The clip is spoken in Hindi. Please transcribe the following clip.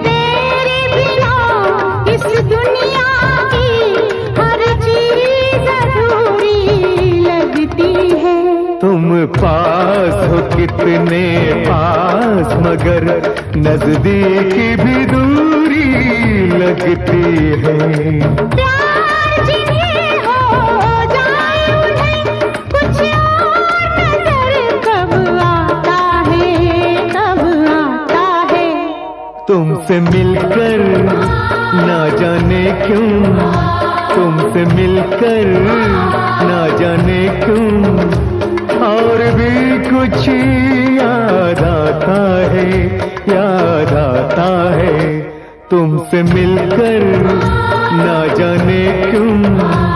तेरे बिना इस दुनिया की हर चीज अधूरी लगती है। तुम पास हो कितने पास, मगर नजदीकी भी दूरी लगती है। प्यार जिन्हें हो जाए उन्हें कुछ और नजर कब आता है। तुमसे मिलकर ना जाने क्यों, तुमसे मिलकर ना जाने क्यों और भी कुछ याद आता है, तुमसे मिलकर ना जाने क्यों।